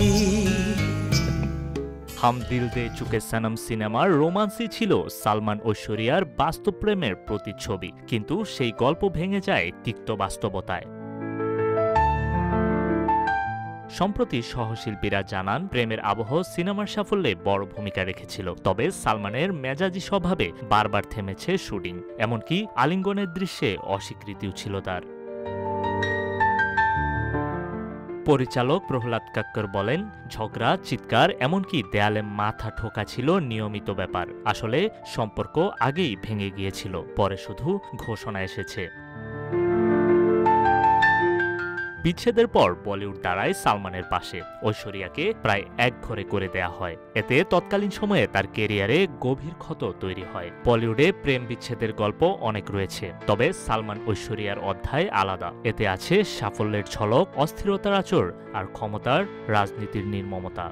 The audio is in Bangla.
পাখি। হাম দিল দে চুকে সনম সিনেমার রোমান্সই ছিল সালমান ঐশ্বরিয়ার বাস্তব প্রেমের প্রতিচ্ছবি, কিন্তু সেই গল্প ভেঙে যায় তিক্ত বাস্তবতায়। সম্প্রতি সহশিল্পীরা জানান, প্রেমের আবহ সিনেমার সাফল্যে বড় ভূমিকা রেখেছিল। তবে সালমানের মেজাজি স্বভাবে বারবার থেমেছে শুটিং, এমনকি আলিঙ্গনের দৃশ্যে অস্বীকৃতিও ছিল তার। পরিচালক প্রহ্লাদ কাক্কর বলেন, ঝগড়া, চিৎকার, এমনকি দেয়ালে মাথা ঠোকা ছিল নিয়মিত ব্যাপার। আসলে সম্পর্ক আগেই ভেঙে গিয়েছিল, পরে শুধু ঘোষণা এসেছে। বিচ্ছেদের পর বলিউড দাঁড়ায় সালমানের পাশে, ঐশ্বরিয়াকে প্রায় একঘরে করে দেয়া হয়। এতে তৎকালীন সময়ে তার কেরিয়ারে গভীর ক্ষত তৈরি হয়। বলিউডে প্রেম বিচ্ছেদের গল্প অনেক রয়েছে, তবে সালমান ঐশ্বরিয়ার অধ্যায় আলাদা। এতে আছে সাফল্যের ঝলক, অস্থিরতার আঁচড় আর ক্ষমতার রাজনীতির নির্মমতা।